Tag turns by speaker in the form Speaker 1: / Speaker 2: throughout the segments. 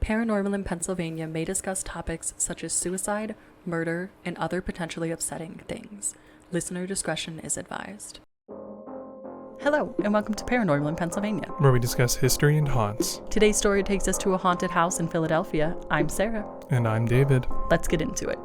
Speaker 1: Paranormal in Pennsylvania may discuss topics such as suicide, murder, and other potentially upsetting things. Listener discretion is advised. Hello, and welcome to Paranormal in Pennsylvania,
Speaker 2: where we discuss history and haunts.
Speaker 1: Today's story takes us to a haunted house in Philadelphia. I'm Sarah.
Speaker 2: And I'm David.
Speaker 1: Let's get into it.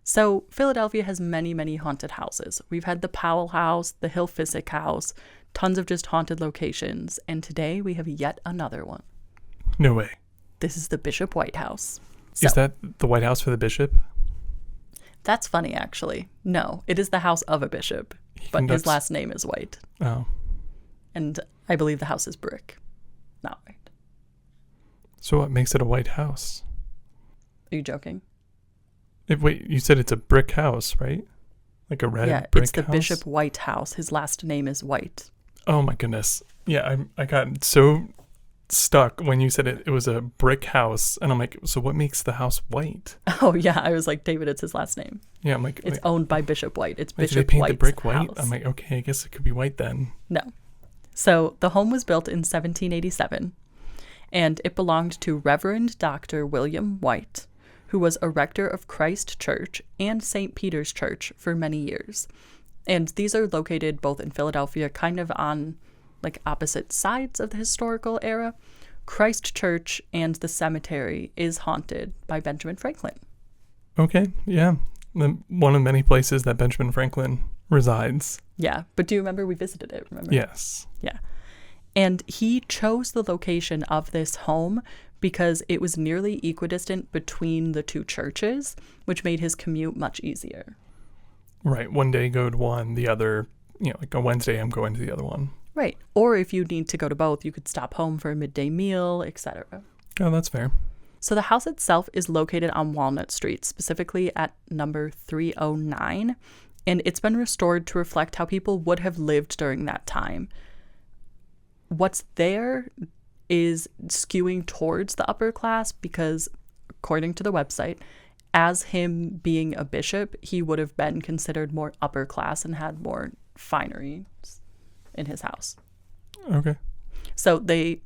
Speaker 1: So, Philadelphia has many haunted houses. We've had the Powell House, the Hill Physic House, tons of just haunted locations, and today we have yet another one.
Speaker 2: No way.
Speaker 1: This is the Bishop White House.
Speaker 2: Is that the White House for the bishop?
Speaker 1: That's funny, actually. No, it is the house of a bishop, but his last name is White.
Speaker 2: Oh.
Speaker 1: And I believe the house is brick, not white.
Speaker 2: So what makes it a White House?
Speaker 1: Are you joking?
Speaker 2: Wait, you said it's a brick house, right? Like a red brick house? Yeah,
Speaker 1: it's the Bishop White House. His last name is White.
Speaker 2: Oh my goodness. Yeah, I got so stuck when you said it was a brick house, and I'm like, so what makes the house white?
Speaker 1: Oh yeah, I was like, David, it's his last name.
Speaker 2: Yeah, I'm like,
Speaker 1: it's owned by Bishop White. It's Bishop
Speaker 2: White's. Did they paint
Speaker 1: White's
Speaker 2: the brick white?
Speaker 1: House.
Speaker 2: I'm like, okay, I guess it could be white then.
Speaker 1: No. So the home was built in 1787, and it belonged to Reverend Dr. William White, who was a rector of Christ Church and St. Peter's Church for many years. And these are located both in Philadelphia, kind of on like opposite sides of the historical era. Christ Church and the cemetery is haunted by Benjamin Franklin.
Speaker 2: Okay, yeah. One of many places that Benjamin Franklin resides.
Speaker 1: Yeah, but do you remember we visited it, remember?
Speaker 2: Yes.
Speaker 1: Yeah. And he chose the location of this home because it was nearly equidistant between the two churches, which made his commute much easier.
Speaker 2: Right. One day go to one, the other, like a Wednesday I'm going to the other one.
Speaker 1: Right. Or if you need to go to both, you could stop home for a midday meal, etc.
Speaker 2: Oh, that's fair.
Speaker 1: So the house itself is located on Walnut Street, specifically at number 309, and it's been restored to reflect how people would have lived during that time. What's there is skewing towards the upper class because, according to the website, as him being a bishop, he would have been considered more upper class and had more finery in his house.
Speaker 2: Okay.
Speaker 1: So they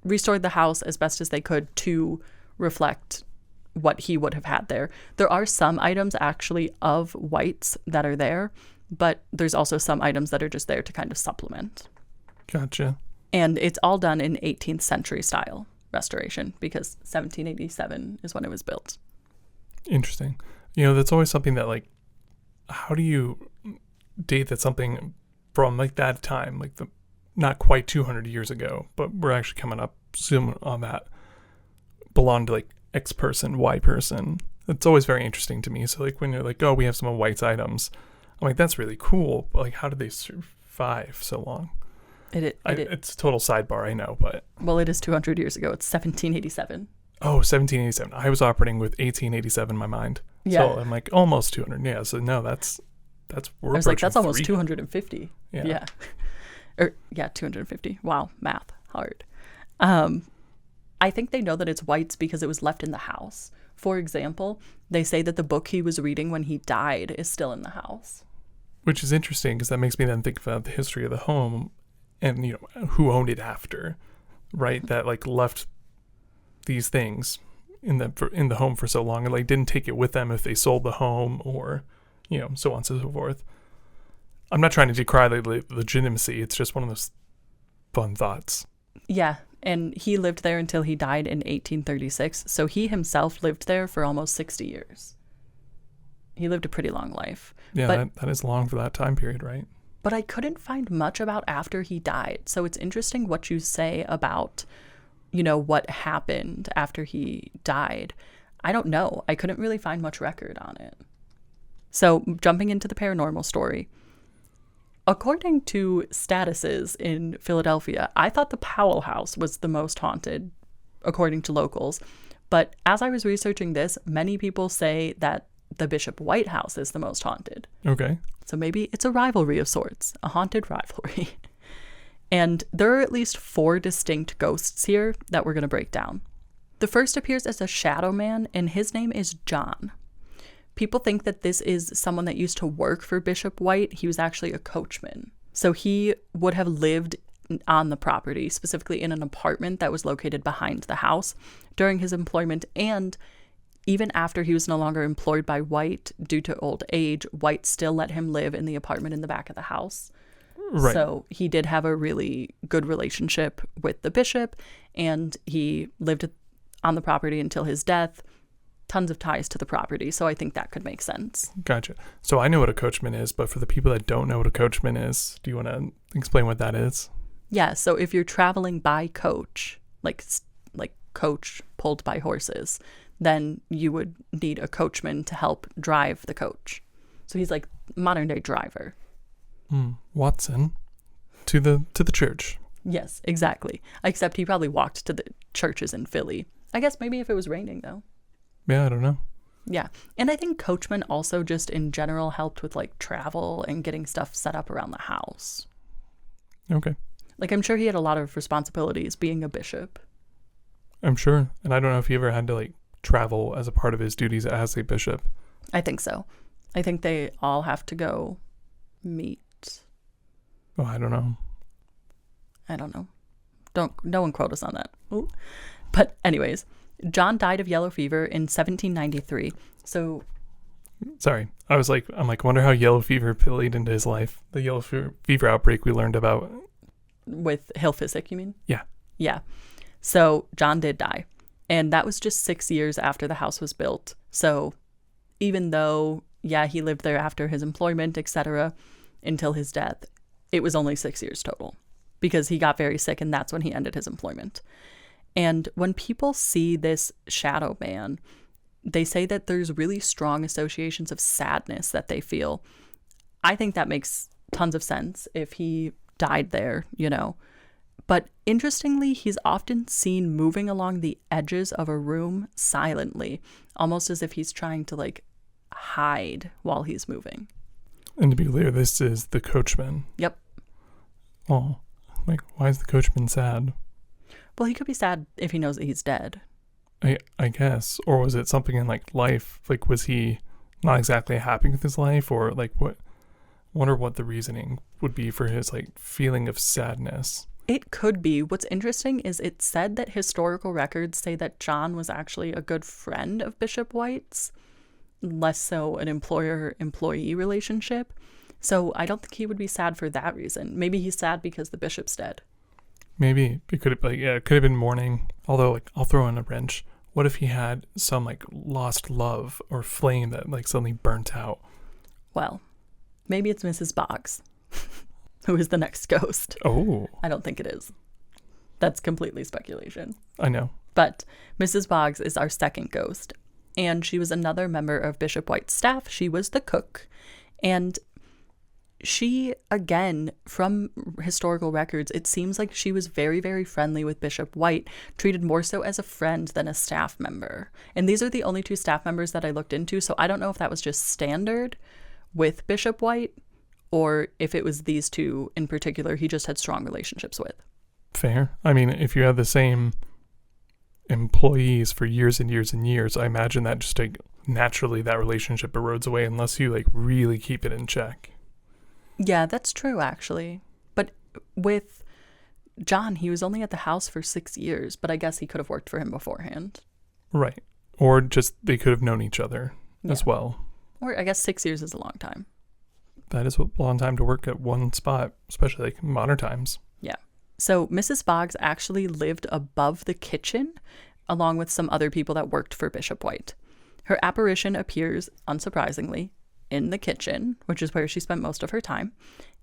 Speaker 1: restored the house as best as they could to reflect what he would have had there. There are some items actually of White's that are there, but there's also some items that are just there to kind of supplement.
Speaker 2: Gotcha.
Speaker 1: And it's all done in 18th century style restoration because 1787 is when it was built.
Speaker 2: Interesting. That's always something that, like, how do you date that something from, like, that time, like the not quite 200 years ago, but we're actually coming up soon on that, belonged to, like, X person, Y person. It's always very interesting to me. So, like, when you're like, oh, we have some of White's items, I'm like, that's really cool. But, like, how did they survive so long? It's a total sidebar, I know, but...
Speaker 1: Well, it is 200 years ago. It's 1787.
Speaker 2: Oh, 1787. I was operating with 1887 in my mind.
Speaker 1: Yeah.
Speaker 2: So I'm like, almost 200. Yeah, so no, that's
Speaker 1: I was like, that's almost 250.
Speaker 2: Yeah.
Speaker 1: 250. Wow, math, hard. I think they know that it's White's because it was left in the house. For example, they say that the book he was reading when he died is still in the house.
Speaker 2: Which is interesting because that makes me then think about the history of the home and, who owned it after, right? That, like, left these things in the home for so long and, like, didn't take it with them if they sold the home or, so on and so forth. I'm not trying to decry the legitimacy. It's just one of those fun thoughts.
Speaker 1: Yeah, and he lived there until he died in 1836. So he himself lived there for almost 60 years. He lived a pretty long life.
Speaker 2: Yeah, that is long for that time period, right?
Speaker 1: But I couldn't find much about after he died. So it's interesting what you say about, what happened after he died. I don't know. I couldn't really find much record on it. So jumping into the paranormal story. According to statuses in Philadelphia, I thought the Powell House was the most haunted, according to locals. But as I was researching this, many people say that the Bishop White House is the most haunted.
Speaker 2: Okay.
Speaker 1: So maybe it's a rivalry of sorts, a haunted rivalry. And there are at least 4 distinct ghosts here that we're going to break down. The first appears as a shadow man, and his name is John. People think that this is someone that used to work for Bishop White. He was actually a coachman. So he would have lived on the property, specifically in an apartment that was located behind the house during his employment. And even after he was no longer employed by White due to old age, White still let him live in the apartment in the back of the house. Right. So he did have a really good relationship with the bishop, and he lived on the property until his death. Tons of ties to the property, so I think that could make sense.
Speaker 2: Gotcha. So I know what a coachman is, but for the people that don't know what a coachman is, do you want to explain what that is?
Speaker 1: Yeah, so if you're traveling by coach, like coach pulled by horses, then you would need a coachman to help drive the coach. So he's like modern day driver. Watson
Speaker 2: to the church.
Speaker 1: Yes, exactly. Except he probably walked to the churches in Philly. I guess maybe if it was raining though.
Speaker 2: Yeah, I don't know.
Speaker 1: Yeah. And I think coachmen also just in general helped with like travel and getting stuff set up around the house.
Speaker 2: Okay.
Speaker 1: Like I'm sure he had a lot of responsibilities being a bishop.
Speaker 2: I'm sure. And I don't know if he ever had to like travel as a part of his duties as a bishop.
Speaker 1: I think so. I think they all have to go meet.
Speaker 2: Oh, I don't know.
Speaker 1: No one quote us on that. Ooh. But anyways, John died of yellow fever in 1793. So
Speaker 2: sorry. I'm like, wonder how yellow fever played into his life. The yellow fever outbreak we learned about.
Speaker 1: With Hill Physic, you mean?
Speaker 2: Yeah.
Speaker 1: Yeah. So John did die. And that was just 6 years after the house was built. So even though, yeah, he lived there after his employment, etc., until his death, it was only 6 years total because he got very sick and that's when he ended his employment. And when people see this shadow man, they say that there's really strong associations of sadness that they feel. I think that makes tons of sense if he died there, But interestingly, he's often seen moving along the edges of a room silently, almost as if he's trying to like hide while he's moving.
Speaker 2: And to be clear, this is the coachman.
Speaker 1: Yep.
Speaker 2: Oh, like why is the coachman sad?
Speaker 1: Well, he could be sad if he knows that he's dead.
Speaker 2: I guess. Or was it something in like life? Like was he not exactly happy with his life, or like what? Wonder what the reasoning would be for his like feeling of sadness.
Speaker 1: It could be. What's interesting is it said that historical records say that John was actually a good friend of Bishop White's, less so an employer-employee relationship. So I don't think he would be sad for that reason. Maybe he's sad because the bishop's dead.
Speaker 2: Maybe it could have it could have been mourning. Although like I'll throw in a wrench. What if he had some like lost love or flame that like suddenly burnt out?
Speaker 1: Well, maybe it's Mrs. Boggs, who is the next ghost.
Speaker 2: Oh.
Speaker 1: I don't think it is. That's completely speculation.
Speaker 2: I know.
Speaker 1: But Mrs. Boggs is our second ghost. And she was another member of Bishop White's staff. She was the cook. And she, again, from historical records, it seems like she was very, very friendly with Bishop White, treated more so as a friend than a staff member. And these are the only two staff members that I looked into. So I don't know if that was just standard with Bishop White, or if it was these two in particular he just had strong relationships with.
Speaker 2: Fair. I mean, if you have the same employees for years and years and years, I imagine that just like naturally that relationship erodes away unless you like really keep it in check.
Speaker 1: Yeah, that's true actually. But with John, he was only at the house for 6 years, but I guess he could have worked for him beforehand.
Speaker 2: Right. Or just they could have known each other as well.
Speaker 1: Or I guess 6 years is a long time.
Speaker 2: That is a long time to work at one spot, especially like modern times.
Speaker 1: Yeah. So Mrs. Boggs actually lived above the kitchen along with some other people that worked for Bishop White. Her apparition appears, unsurprisingly, in the kitchen, which is where she spent most of her time.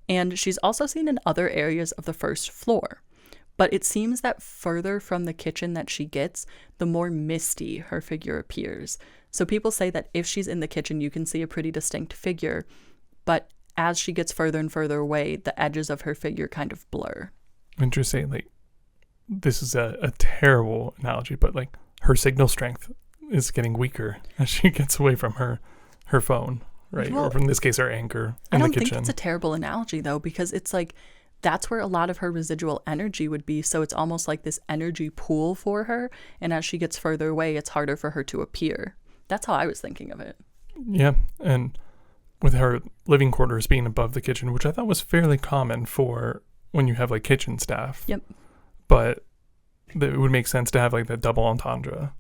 Speaker 1: And she's also seen in other areas of the first floor. But it seems that further from the kitchen that she gets, the more misty her figure appears. So people say that if she's in the kitchen, you can see a pretty distinct figure. But as she gets further and further away, the edges of her figure kind of blur.
Speaker 2: Interesting. Like, this is a terrible analogy, but like her signal strength is getting weaker as she gets away from her phone, right?
Speaker 1: Well,
Speaker 2: or from this case, her anchor
Speaker 1: in
Speaker 2: the kitchen.
Speaker 1: I don't think it's a terrible analogy though, because it's like that's where a lot of her residual energy would be. So it's almost like this energy pool for her. And as she gets further away, it's harder for her to appear. That's how I was thinking of it.
Speaker 2: Yeah, and with her living quarters being above the kitchen, which I thought was fairly common for when you have like kitchen staff.
Speaker 1: Yep.
Speaker 2: But it would make sense to have like that double entendre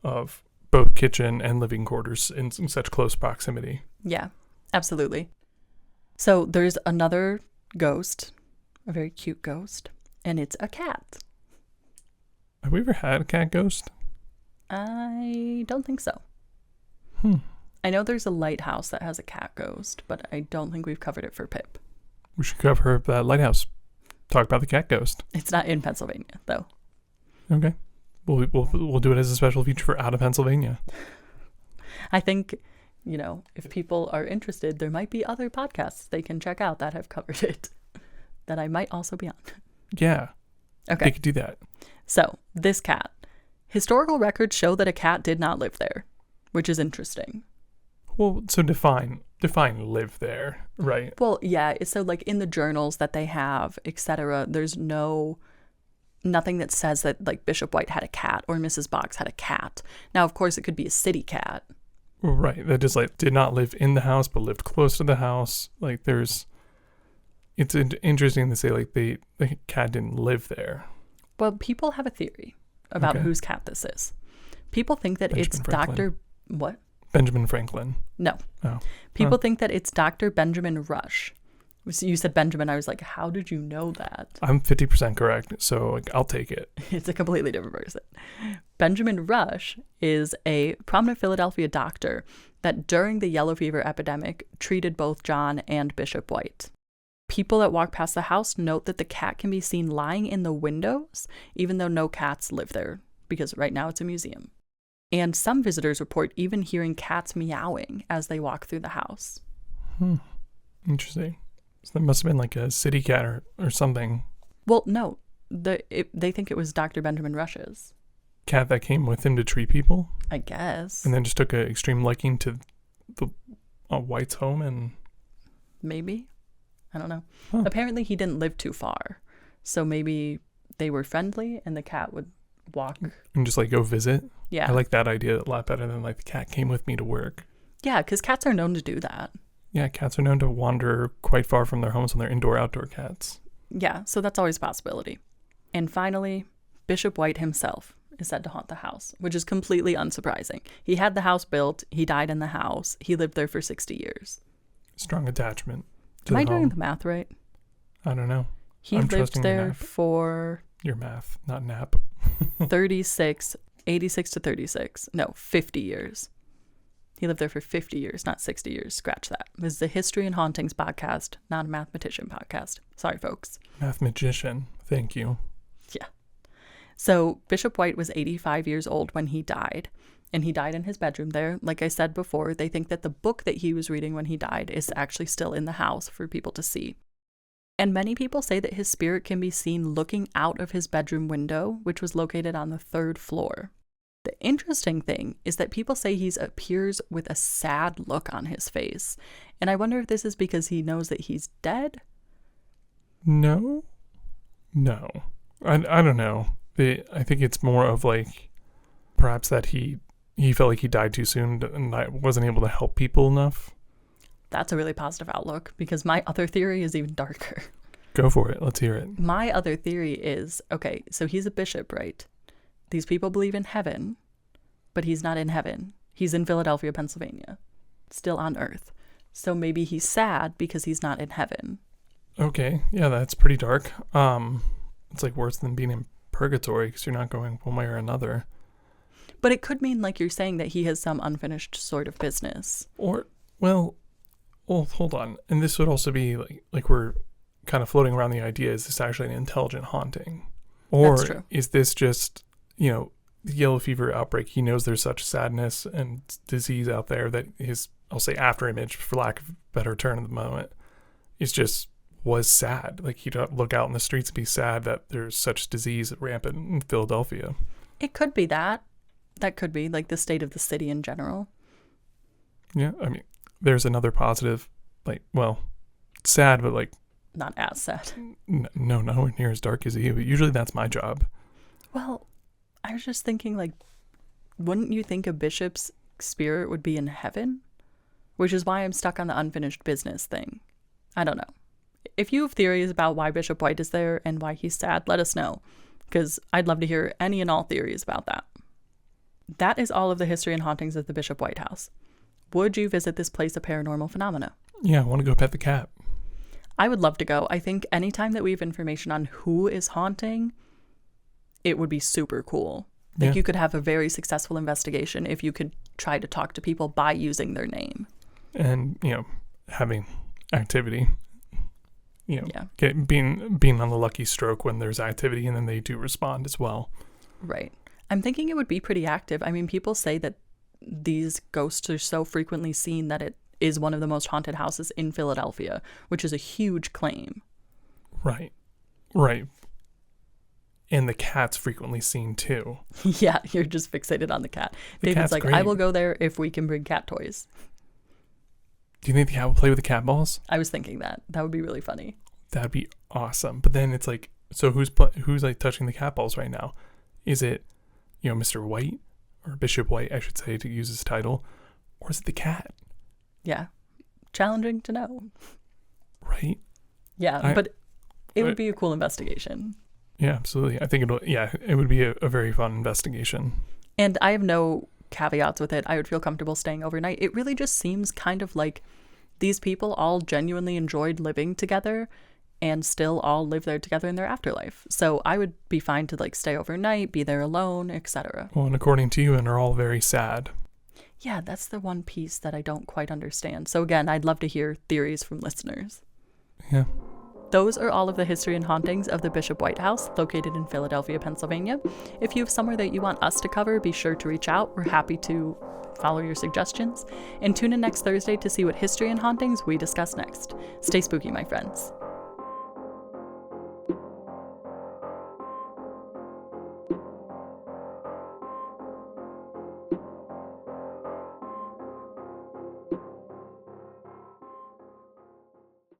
Speaker 2: of both kitchen and living quarters in such close proximity.
Speaker 1: Yeah, absolutely. So there's another ghost, a very cute ghost, and it's a cat.
Speaker 2: Have we ever had a cat ghost?
Speaker 1: I don't think so. I know there's a lighthouse that has a cat ghost, but I don't think we've covered it for Pip.
Speaker 2: We should cover that lighthouse. Talk about the cat ghost.
Speaker 1: It's not in Pennsylvania, though.
Speaker 2: Okay. We'll do it as a special feature for Out of Pennsylvania.
Speaker 1: I think, if people are interested, there might be other podcasts they can check out that have covered it that I might also be on.
Speaker 2: Yeah.
Speaker 1: Okay.
Speaker 2: They could do that.
Speaker 1: So, this cat. Historical records show that a cat did not live there, which is interesting.
Speaker 2: Well, so define live there, right?
Speaker 1: Well, yeah. So, like in the journals that they have, etc., there's nothing that says that like Bishop White had a cat or Mrs. Box had a cat. Now, of course, it could be a city cat.
Speaker 2: Right. That just like did not live in the house, but lived close to the house. Like it's interesting to say like the cat didn't live there.
Speaker 1: Well, people have a theory about whose cat this is. People think that
Speaker 2: Benjamin
Speaker 1: it's
Speaker 2: Franklin.
Speaker 1: Dr. What?
Speaker 2: Benjamin Franklin.
Speaker 1: No.
Speaker 2: Oh.
Speaker 1: People think that it's Dr. Benjamin Rush. So you said Benjamin. I was like, how did you know that?
Speaker 2: I'm 50% correct, so like, I'll take it.
Speaker 1: It's a completely different person. Benjamin Rush is a prominent Philadelphia doctor that during the yellow fever epidemic treated both John and Bishop White. People that walk past the house note that the cat can be seen lying in the windows, even though no cats live there, because right now it's a museum. And some visitors report even hearing cats meowing as they walk through the house.
Speaker 2: Interesting. So that must have been like a city cat or something.
Speaker 1: Well, no. They think it was Dr. Benjamin Rush's.
Speaker 2: Cat that came with him to treat people?
Speaker 1: I guess.
Speaker 2: And then just took an extreme liking to the White's home and...
Speaker 1: Maybe. I don't know.
Speaker 2: Huh.
Speaker 1: Apparently he didn't live too far. So maybe they were friendly and the cat would walk.
Speaker 2: And just like go visit?
Speaker 1: Yeah.
Speaker 2: I like that idea a lot better than like the cat came with me to work.
Speaker 1: Yeah, because cats are known to do that.
Speaker 2: Yeah, cats are known to wander quite far from their homes when they're indoor-outdoor cats.
Speaker 1: Yeah, so that's always a possibility. And finally, Bishop White himself is said to haunt the house, which is completely unsurprising. He had the house built. He died in the house. He lived there for 60 years.
Speaker 2: Strong attachment to
Speaker 1: Am
Speaker 2: the
Speaker 1: I doing
Speaker 2: home.
Speaker 1: the math right?
Speaker 2: I don't know.
Speaker 1: He
Speaker 2: I'm
Speaker 1: lived
Speaker 2: trusting your
Speaker 1: there
Speaker 2: math.
Speaker 1: for
Speaker 2: Your math, not nap.
Speaker 1: 86 to 36. No, 50 years. He lived there for 50 years, not 60 years. Scratch that. This is a History and Hauntings podcast, not a mathematician podcast. Sorry, folks.
Speaker 2: Mathematician. Thank you.
Speaker 1: Yeah. So Bishop White was 85 years old when he died, and he died in his bedroom there. Like I said before, they think that the book that he was reading when he died is actually still in the house for people to see. And many people say that his spirit can be seen looking out of his bedroom window, which was located on the 3rd floor. The interesting thing is that people say he appears with a sad look on his face. And I wonder if this is because he knows that he's dead?
Speaker 2: No. I don't know. I think it's more of like perhaps that he felt like he died too soon and I wasn't able to help people enough.
Speaker 1: That's a really positive outlook because my other theory is even darker.
Speaker 2: Go for it. Let's hear it.
Speaker 1: My other theory is, okay, so he's a bishop, right? These people believe in heaven, but he's not in heaven. He's in Philadelphia, Pennsylvania, still on earth. So maybe he's sad because he's not in heaven.
Speaker 2: Okay. Yeah, that's pretty dark. It's like worse than being in purgatory because you're not going one way or another.
Speaker 1: But it could mean, like you're saying, that he has some unfinished sort of business.
Speaker 2: Or, well, hold on. And this would also be like we're kind of floating around the idea, is this actually an intelligent haunting? Or
Speaker 1: That's true.
Speaker 2: Is this just, the yellow fever outbreak, he knows there's such sadness and disease out there that his, I'll say after image, for lack of a better term at the moment, is just was sad. Like he'd look out in the streets and be sad that there's such disease rampant in Philadelphia.
Speaker 1: It could be that. That could be like the state of the city in general.
Speaker 2: Yeah, I mean, there's another positive, sad, but
Speaker 1: Not as sad.
Speaker 2: no, nowhere near as dark as he. But usually that's my job.
Speaker 1: Well, I was just thinking, wouldn't you think a bishop's spirit would be in heaven? which is why I'm stuck on the unfinished business thing. I don't know. If you have theories about why Bishop White is there and why he's sad, let us know, because I'd love to hear any and all theories about that. That is all of the history and hauntings of the Bishop White house. Would you visit this place of paranormal phenomena?
Speaker 2: Yeah, I want to go pet the cat.
Speaker 1: I would love to go. I think anytime that we have information on who is haunting, it would be super cool. Like, you could have a very successful investigation if you could try to talk to people by using their name.
Speaker 2: And, having activity. Being on the lucky stroke when there's activity, and then they do respond as well.
Speaker 1: Right. I'm thinking it would be pretty active. I mean, people say that these ghosts are so frequently seen that it is one of the most haunted houses in Philadelphia, which is a huge claim.
Speaker 2: Right. And the cat's frequently seen too.
Speaker 1: Yeah, you're just fixated on the cat. David's like, great. I will go there if we can bring cat toys.
Speaker 2: Do you think the cat will play with the cat balls?
Speaker 1: I was thinking that. That would be really funny.
Speaker 2: That'd be awesome. But then it's like, so who's like touching the cat balls right now? Is it, Mr. White, or Bishop White, I should say, to use his title, or is it the cat?
Speaker 1: Yeah. Challenging to know.
Speaker 2: Right?
Speaker 1: Yeah, but it would be a cool investigation.
Speaker 2: Yeah, absolutely. I think it would be a very fun investigation.
Speaker 1: And I have no caveats with it. I would feel comfortable staying overnight. It really just seems kind of like these people all genuinely enjoyed living together and still all live there together in their afterlife. So I would be fine to like stay overnight, be there alone, etc.
Speaker 2: Well, and according to you, and are all very sad.
Speaker 1: Yeah, that's the one piece that I don't quite understand. So again, I'd love to hear theories from listeners.
Speaker 2: Yeah.
Speaker 1: Those are all of the history and hauntings of the Bishop White house located in Philadelphia, Pennsylvania. If you have somewhere that you want us to cover, be sure to reach out. We're happy to follow your suggestions. And tune in next Thursday to see what history and hauntings we discuss next. Stay spooky, my friends.